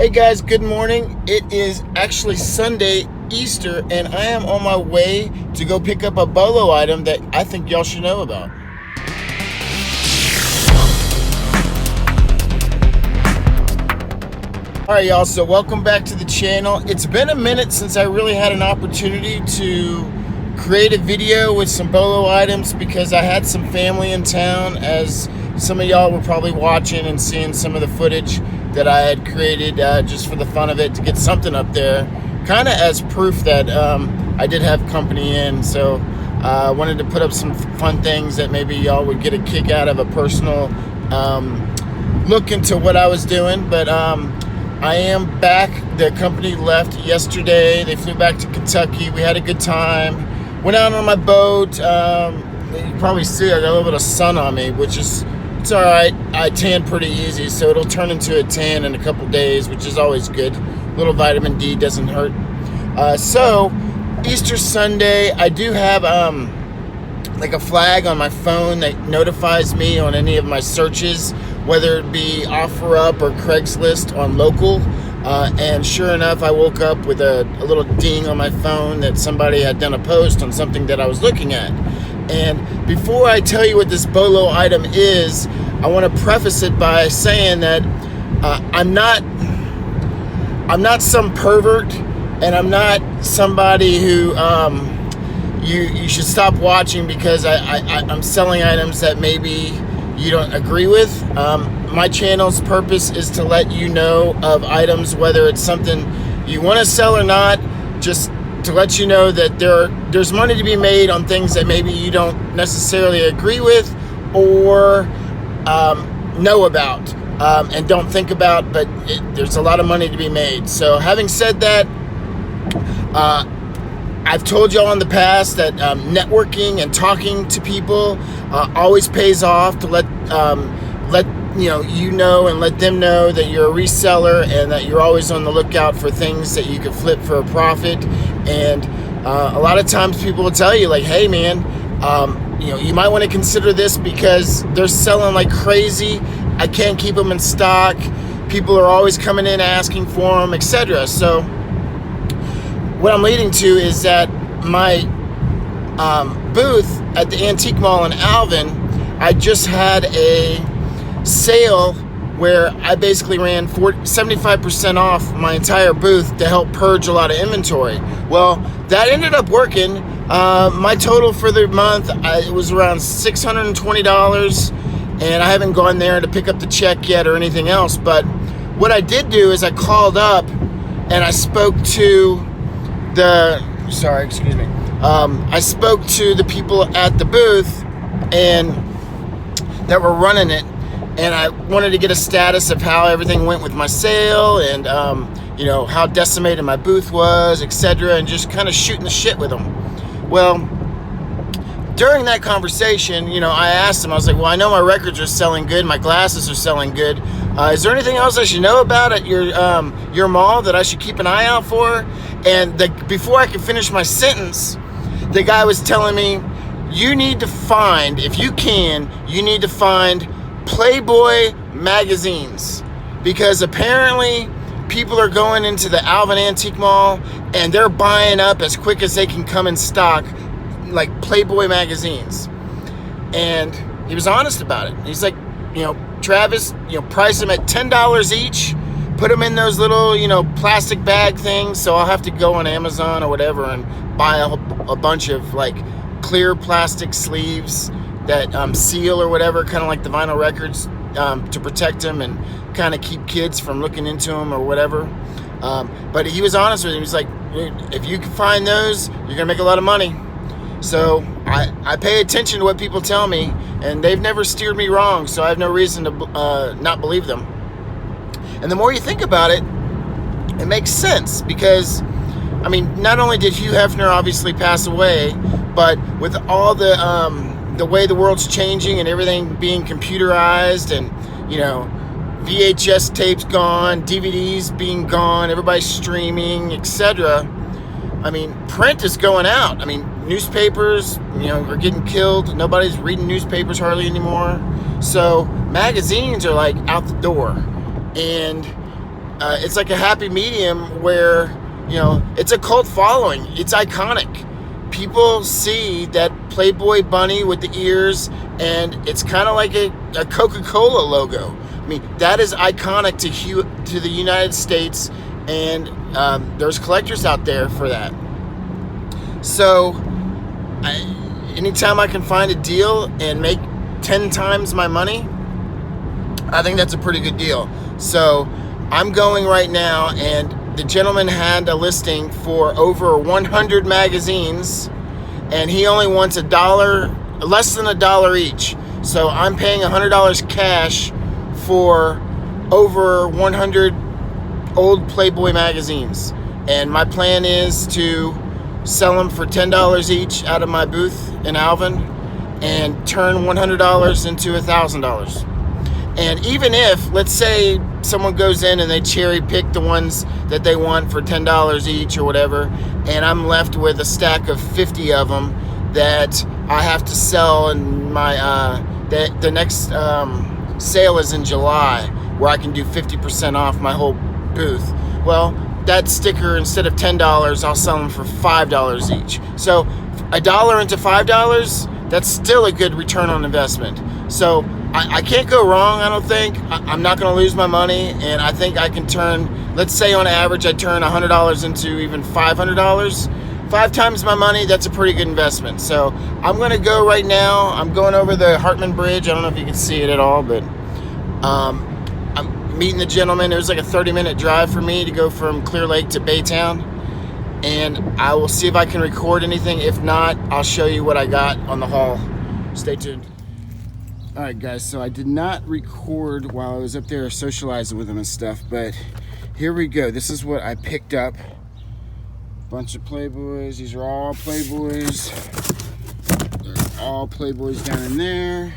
Hey guys, good morning. It is actually Sunday, Easter, and I am on my way to go pick up a bolo item that I think y'all should know about. Alright y'all, so welcome back to the channel. It's been a minute since I really had an opportunity to create a video with some bolo items because I had some family in town, as some of y'all were probably watching and seeing some of the footage that I had created just for the fun of it, to get something up there, kind of as proof that I did have company in. So I wanted to put up some fun things that maybe y'all would get a kick out of, a personal look into what I was doing. But I am back. The company left yesterday. They flew back to Kentucky. We had a good time. Went out on my boat. You probably see I got a little bit of sun on me, which is, it's all right. I tan pretty easy, so it'll turn into a tan in a couple days, which is always good. A little vitamin D doesn't hurt. So Easter Sunday, I do have like a flag on my phone that notifies me on any of my searches, whether it be OfferUp or Craigslist on local. And sure enough, I woke up with a little ding on my phone that somebody had done a post on something that I was looking at. And before I tell you what this bolo item is, I want to preface it by saying that I'm not some pervert, and I'm not somebody who you should stop watching because I'm selling items that maybe you don't agree with. My channel's purpose is to let you know of items, whether it's something you want to sell or not, just to let you know that there's money to be made on things that maybe you don't necessarily agree with or know about and don't think about, but there's a lot of money to be made. So having said that, I've told y'all in the past that networking and talking to people always pays off, to let you know and let them know that you're a reseller and that you're always on the lookout for things that you can flip for a profit. And a lot of times people will tell you, like, hey man, you might want to consider this because they're selling like crazy. I can't keep them in stock. People are always coming in asking for them, etc. So what I'm leading to is that my booth at the Antique Mall in Alvin, I just had a sale where I basically ran 75% off my entire booth to help purge a lot of inventory. Well, that ended up working. My total for the month, it was around $620, and I haven't gone there to pick up the check yet or anything else. But what I did do is I called up and I spoke to I spoke to the people at the booth and that were running it, and I wanted to get a status of how everything went with my sale and how decimated my booth was, etc., and just kind of shooting the shit with them. Well, during that conversation, I asked them, I was like, well, I know my records are selling good, my glasses are selling good. Is there anything else I should know about at your mall that I should keep an eye out for? And before I could finish my sentence, the guy was telling me, you need to find Playboy magazines, because apparently people are going into the Alvin Antique Mall and they're buying up as quick as they can come in stock, like Playboy magazines. And he was honest about it. He's like, Travis, price them at $10 each, put them in those little, plastic bag things. So I'll have to go on Amazon or whatever and buy a bunch of like clear plastic sleeves that seal or whatever, kind of like the vinyl records, to protect them and kind of keep kids from looking into them or whatever. But he was honest with him. He's like, if you can find those, you're gonna make a lot of money. So I pay attention to what people tell me, and they've never steered me wrong, so I have no reason to not believe them. And the more you think about it, it makes sense, because not only did Hugh Hefner obviously pass away, but with all the way the world's changing and everything being computerized, and VHS tapes gone, DVDs being gone, everybody's streaming, etc. Print is going out. Newspapers, are getting killed. Nobody's reading newspapers hardly anymore. So magazines are like out the door. And it's like a happy medium where, you know, it's a cult following. It's iconic. People see that Playboy bunny with the ears, and it's kind of like a Coca-Cola logo. I mean, that is iconic to the United States, and there's collectors out there for that. So anytime I can find a deal and make 10 times my money, I think that's a pretty good deal. So I'm going right now, and the gentleman had a listing for over 100 magazines, and he only wants $1, less than $1 each. So I'm paying $100 cash for over 100 old Playboy magazines. And my plan is to sell them for $10 each out of my booth in Alvin and turn $100 into $1,000. And even if, let's say, someone goes in and they cherry pick the ones that they want for $10 each or whatever, and I'm left with a stack of 50 of them that I have to sell, and my the next sale is in July, where I can do 50% off my whole booth. Well, that sticker, instead of $10, I'll sell them for $5 each. So $1 into $5, that's still a good return on investment. So I can't go wrong, I don't think. I'm not going to lose my money, and I think I can turn, let's say on average, I turn $100 into even $500. 5 times my money, that's a pretty good investment. So I'm going to go right now. I'm going over the Hartman Bridge. I don't know if you can see it at all, but I'm meeting the gentleman. It was like a 30-minute drive for me to go from Clear Lake to Baytown, and I will see if I can record anything. If not, I'll show you what I got on the haul. Stay tuned. Alright guys, so I did not record while I was up there socializing with him and stuff, but here we go. This is what I picked up. Bunch of Playboys. These are all Playboys. There's all Playboys down in there.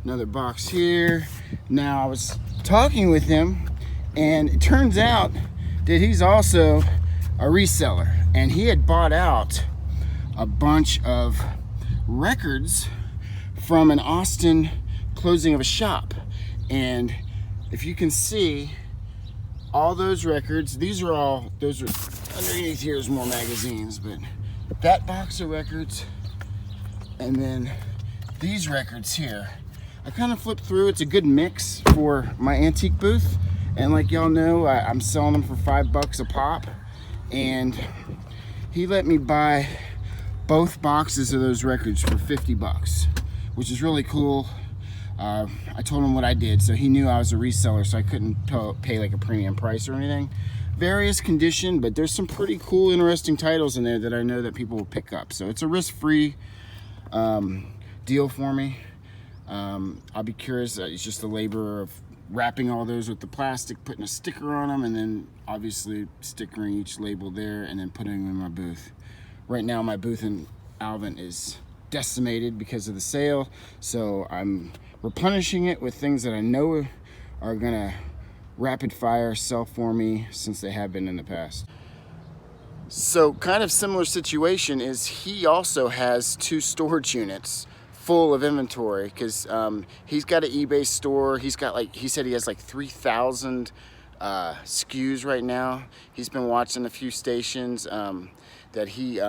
Another box here. Now I was talking with him, and it turns out that he's also a reseller, and he had bought out a bunch of records from an Austin closing of a shop. And if you can see, all those records, those are underneath here is more magazines, but that box of records, and then these records here, I kind of flipped through. It's a good mix for my antique booth, and like y'all know, I'm selling them for $5 a pop, and he let me buy both boxes of those records for $50, which is really cool. I told him what I did, so he knew I was a reseller, so I couldn't pay like a premium price or anything. Various condition, but there's some pretty cool, interesting titles in there that I know that people will pick up. So it's a risk-free deal for me. I'll be curious. It's just the labor of wrapping all those with the plastic, putting a sticker on them, and then obviously stickering each label there, and then putting them in my booth. Right now my booth in Alvin is decimated because of the sale, so I'm replenishing it with things that I know are gonna rapid fire sell for me, since they have been in the past. So kind of similar situation is he also has 2 storage units full of inventory, because he's got an eBay store. He's got, like, he said he has like 3,000 SKUs right now. He's been watching a few stations that he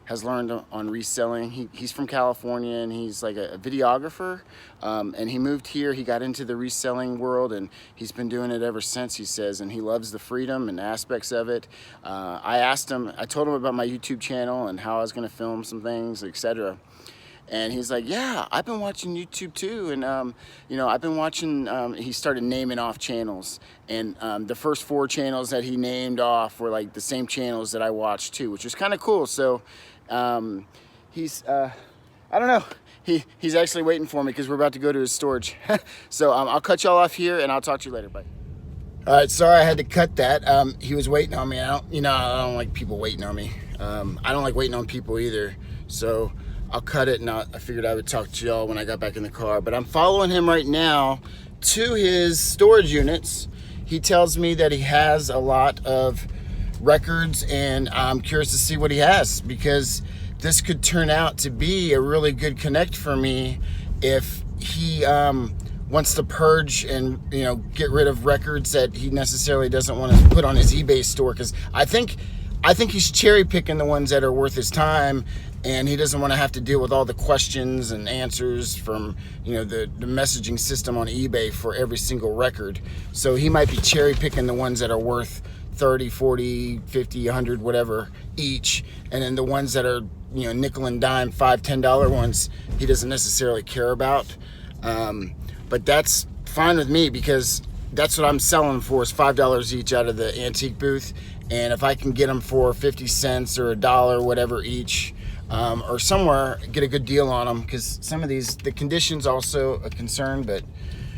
has learned on reselling. He's from California, and he's like a videographer, and he moved here. He got into the reselling world, and he's been doing it ever since, he says, and he loves the freedom and aspects of it. I told him about my YouTube channel and how I was gonna film some things, etc. And he's like, yeah, I've been watching YouTube too. And, you know, I've been watching, he started naming off channels. And the first 4 channels that he named off were like the same channels that I watched too, which was kind of cool. So he's, I don't know, he's actually waiting for me because we're about to go to his storage. So I'll cut y'all off here, and I'll talk to you later. Bye. All right, sorry I had to cut that. He was waiting on me. I don't like people waiting on me. I don't like waiting on people either. So I'll cut it, and I figured I would talk to y'all when I got back in the car. But I'm following him right now to his storage units. He tells me that he has a lot of records, and I'm curious to see what he has, because this could turn out to be a really good connect for me if he wants to purge and, you know, get rid of records that he necessarily doesn't want to put on his eBay store, because I think he's cherry picking the ones that are worth his time, and he doesn't want to have to deal with all the questions and answers from, you know, the messaging system on eBay for every single record. So he might be cherry picking the ones that are worth 30, 40, 50, 100, whatever each, and then the ones that are, you know, nickel and dime, $5, $10 ones, he doesn't necessarily care about. But that's fine with me, because that's what I'm selling for, is $5 each out of the antique booth. And if I can get them for 50 cents or $1, whatever each, or somewhere, get a good deal on them, because some of these, the condition's also a concern. But,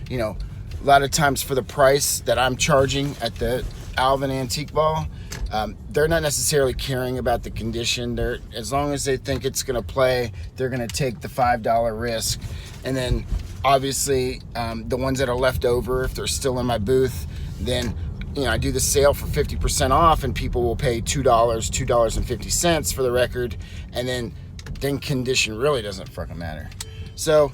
you know, a lot of times for the price that I'm charging at the Alvin Antique Ball, they're not necessarily caring about the condition. They're, as long as they think it's going to play, they're going to take the $5 risk. And then obviously the ones that are left over, if they're still in my booth, then, you know, I do the sale for 50% off, and people will pay $2.50 for the record, and then condition really doesn't fucking matter. So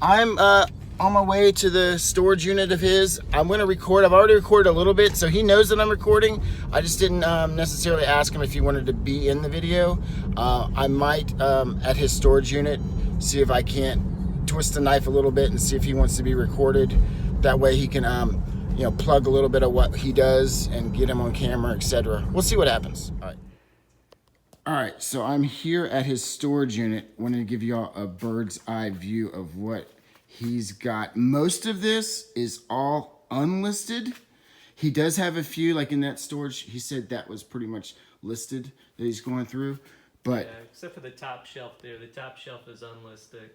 I'm on my way to the storage unit of his. I'm gonna record. I've already recorded a little bit, so he knows that I'm recording. I just didn't necessarily ask him if he wanted to be in the video. I might, at his storage unit, see if I can't twist the knife a little bit and see if he wants to be recorded. That way he can, you know, plug a little bit of what he does and get him on camera, etc. We'll see what happens. All right, so I'm here at his storage unit. Wanted to give y'all a bird's eye view of what he's got. Most of this is all unlisted. He does have a few, like in that storage, he said that was pretty much listed that he's going through. But yeah, except for the top shelf there. The top shelf is unlisted.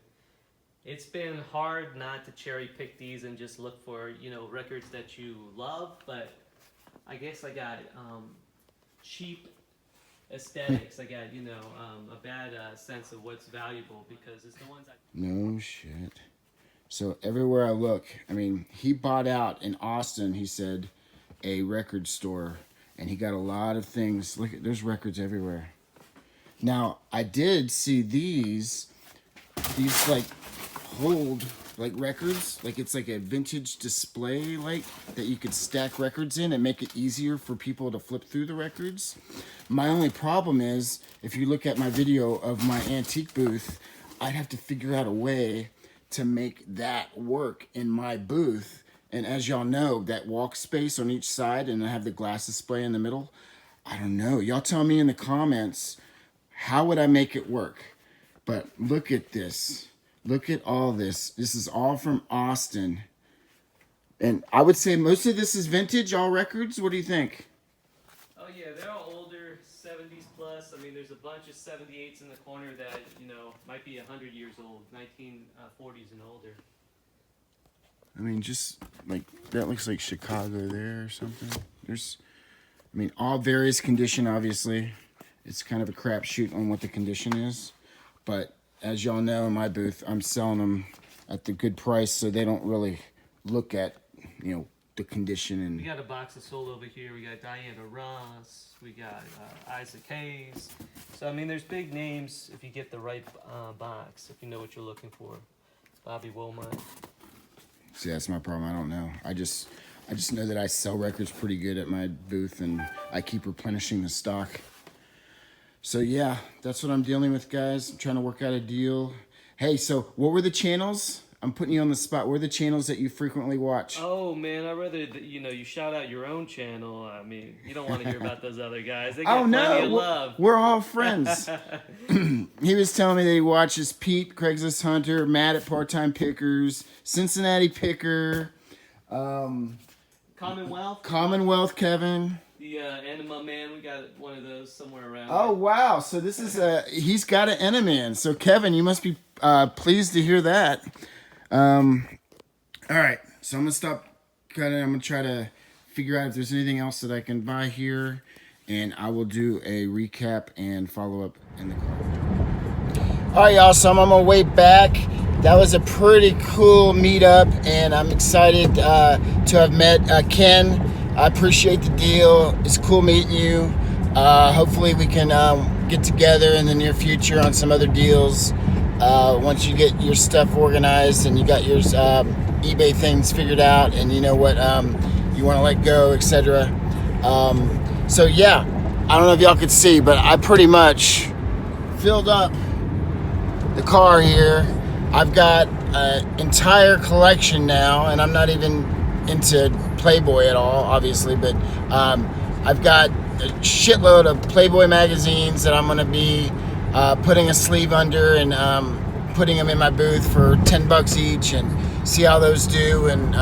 It's been hard not to cherry pick these and just look for, you know, records that you love, but I guess I got cheap aesthetics. I got, you know, a bad sense of what's valuable, because it's the ones I... No shit. So everywhere I look, I mean, he bought out in Austin, he said, a record store, and he got a lot of things. Look, there's records everywhere. Now, I did see these like hold like records, like it's like a vintage display, like that you could stack records in and make it easier for people to flip through the records. My only problem is, if you look at my video of my antique booth, I'd have to figure out a way to make that work in my booth. And as y'all know, that walk space on each side, and I have the glass display in the middle. I don't know. Y'all tell me in the comments, how would I make it work? But look at this. Look at all this. This is all from Austin. And I would say most of this is vintage, all records. What do you think? Oh yeah, they're all older, 70s plus. I mean, there's a bunch of 78s in the corner that, you know, might be 100 years old, 1940s and older. I mean, just like, that looks like Chicago there or something. There's, I mean, all various condition, obviously. It's kind of a crapshoot on what the condition is. But as y'all know, in my booth, I'm selling them at the good price, so they don't really look at, you know, the condition. And we got a box of soul over here. We got Diana Ross. We got Isaac Hayes. So, I mean, there's big names if you get the right box, if you know what you're looking for. Bobby Womack. See, that's my problem. I don't know. I just know that I sell records pretty good at my booth, and I keep replenishing the stock. So yeah, that's what I'm dealing with, guys. I'm trying to work out a deal. Hey, so what were the channels? I'm putting you on the spot. What are the channels that you frequently watch? Oh man, I'd rather, you know, you shout out your own channel. I mean, you don't want to hear about those other guys. They got plenty of love. We're all friends. He was telling me that he watches Pete, Craigslist Hunter, Matt at Part-Time Pickers, Cincinnati Picker, Commonwealth Kevin. The Enema Man, we got one of those somewhere around. Oh, wow. So this is he's got an Enema Man. So Kevin, you must be pleased to hear that. All right. So I'm going to stop cutting. I'm going to try to figure out if there's anything else that I can buy here. And I will do a recap and follow up in the car. All right, y'all. So I'm on my way back. That was a pretty cool meetup. And I'm excited to have met Ken. I appreciate the deal. It's cool meeting you. Hopefully we can get together in the near future on some other deals. Once you get your stuff organized and you got yours eBay things figured out, and you know what you want to let go, etc. So yeah, I don't know if y'all could see, but I pretty much filled up the car here. I've got an entire collection now, and I'm not even into Playboy at all, obviously, but I've got a shitload of Playboy magazines that I'm going to be putting a sleeve under and putting them in my booth for $10 each, and see how those do. And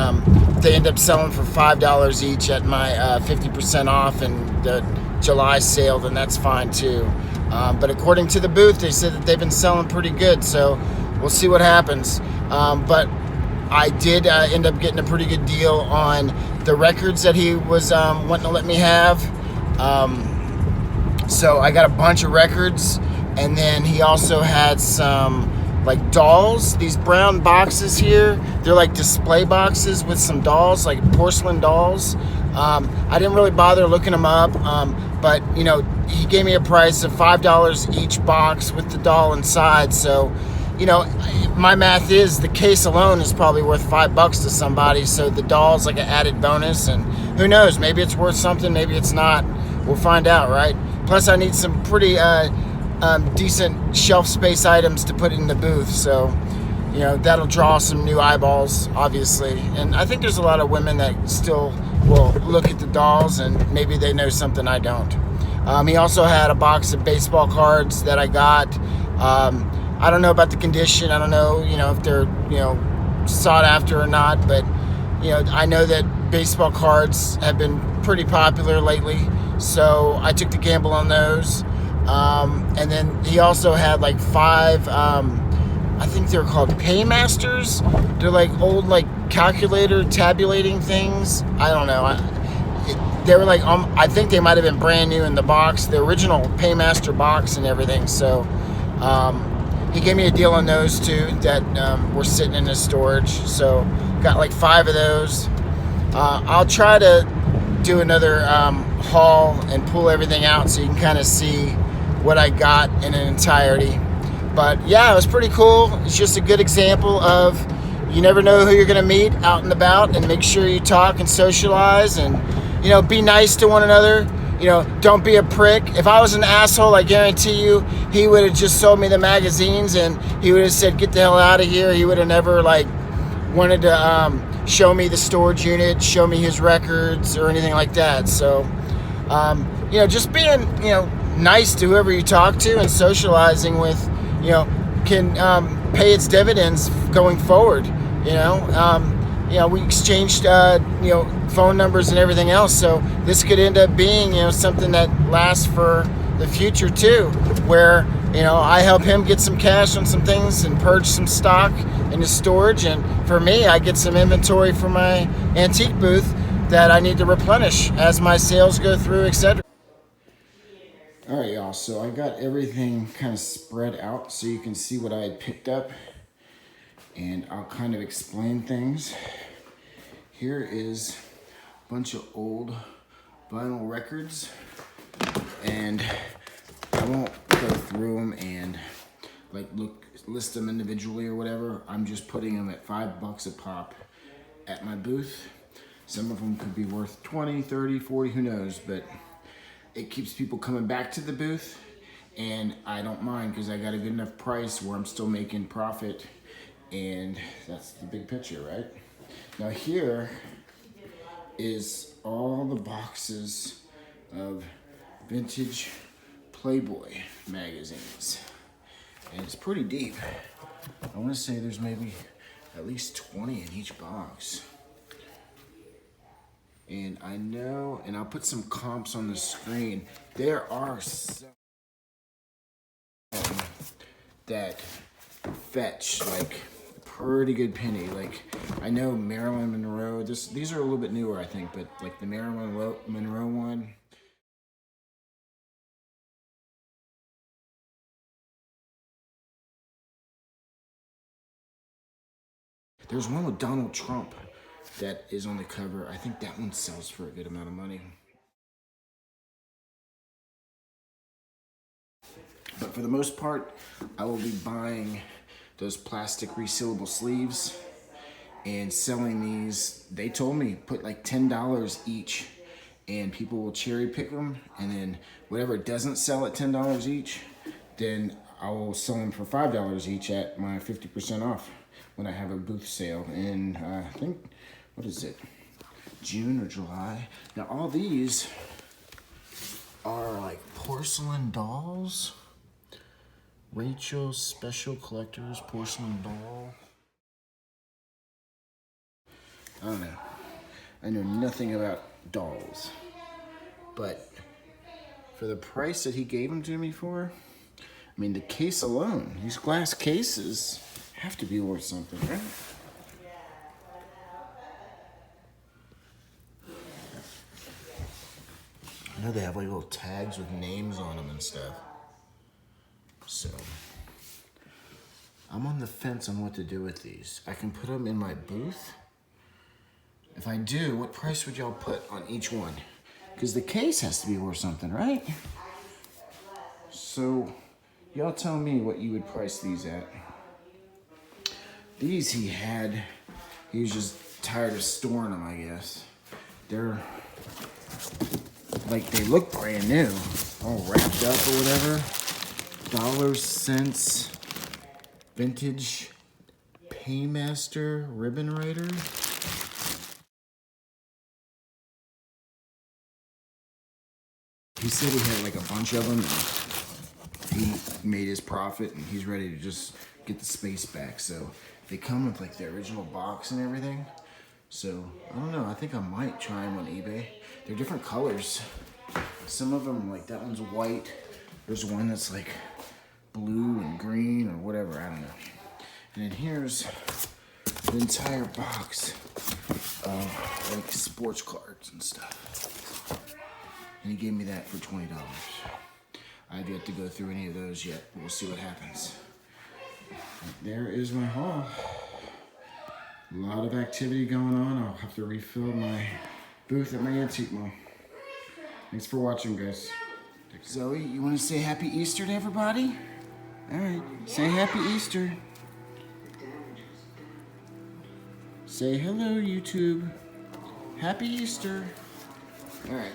they end up selling for $5 each at my 50% off and the July sale, then that's fine too. But according to the booth, they said that they've been selling pretty good, so we'll see what happens. But I did end up getting a pretty good deal on the records that he was wanting to let me have. So I got a bunch of records, and then he also had some like dolls, these brown boxes here. They're like display boxes with some dolls, like porcelain dolls. I didn't really bother looking them up, but you know, he gave me a price of $5 each box with the doll inside. So, you know, my math is the case alone is probably worth $5 to somebody. So the doll's like an added bonus, and who knows, maybe it's worth something, maybe it's not. We'll find out, right? Plus, I need some pretty decent shelf space items to put in the booth, so you know that'll draw some new eyeballs, obviously. And I think there's a lot of women that still will look at the dolls, and maybe they know something I don't. He also had a box of baseball cards that I got. I don't know about the condition. I don't know, you know, if they're, you know, sought after or not, but you know, I know that baseball cards have been pretty popular lately, so I took the gamble on those. And then he also had like 5, I think they're called Paymasters. They're like old like calculator tabulating things. I don't know. They were like, I think they might have been brand new in the box, the original Paymaster box and everything. So he gave me a deal on those too that were sitting in his storage. So got like 5 of those. I'll try to do another haul and pull everything out so you can kind of see what I got in an entirety. But yeah, it was pretty cool. It's just a good example of you never know who you're going to meet out and about, and make sure you talk and socialize, and you know, be nice to one another. You know, don't be a prick. If I was an asshole, I guarantee you he would have just sold me the magazines, and he would have said, get the hell out of here. He would have never like wanted to show me the storage unit, show me his records or anything like that. So you know, just being, you know, nice to whoever you talk to and socializing with, you know, can pay its dividends going forward. You know, we exchanged you know, phone numbers and everything else, so this could end up being, you know, something that lasts for the future too, where, you know, I help him get some cash on some things and purge some stock in his storage, and for me, I get some inventory for my antique booth that I need to replenish as my sales go through, etc. All right, y'all, so I got everything kind of spread out so you can see what I had picked up, and I'll kind of explain things. Here is a bunch of old vinyl records, and I won't go through them and like list them individually or whatever. I'm just putting them at $5 a pop at my booth. Some of them could be worth 20, 30, 40, who knows, but it keeps people coming back to the booth, and I don't mind because I got a good enough price where I'm still making profit, and that's the big picture, right? Now here is all the boxes of vintage Playboy magazines, and it's pretty deep. I want to say there's maybe at least 20 in each box. And I know, and I'll put some comps on the screen, there are some that fetch like pretty good penny. Like I know Marilyn Monroe, these are a little bit newer I think, but like the Marilyn Monroe one, there's one with Donald Trump that is on the cover. I think that one sells for a good amount of money. But for the most part, I will be buying those plastic resealable sleeves and selling these. They told me put like $10 each, and people will cherry pick them, and then whatever doesn't sell at $10 each, then I will sell them for $5 each at my 50% off when I have a booth sale in I think, what is it, June or July. Now all these are like porcelain dolls. Rachel's Special Collectors Porcelain Doll. I don't know. I know nothing about dolls. But for the price that he gave them to me for, I mean, the case alone, these glass cases have to be worth something, right? I know they have like little tags with names on them and stuff. So, I'm on the fence on what to do with these. I can put them in my booth. If I do, what price would y'all put on each one? Because the case has to be worth something, right? So, y'all tell me what you would price these at. These he was just tired of storing them, I guess. They're, like, they look brand new, all wrapped up or whatever. Dollars, cents, vintage Paymaster ribbon writer. He said he had like a bunch of them. He made his profit and he's ready to just get the space back. So they come with like the original box and everything. So I don't know, I think I might try them on eBay. They're different colors. Some of them, like that one's white. There's one that's like blue and green or whatever, I don't know. And then here's the entire box of like sports cards and stuff. And he gave me that for $20. I've yet to go through any of those yet. We'll see what happens. There is my haul. A lot of activity going on. I'll have to refill my booth at my antique mall. Thanks for watching, guys. Zoe, you want to say Happy Easter to everybody? All right, say Happy Easter. Say hello, YouTube. Happy Easter. All right.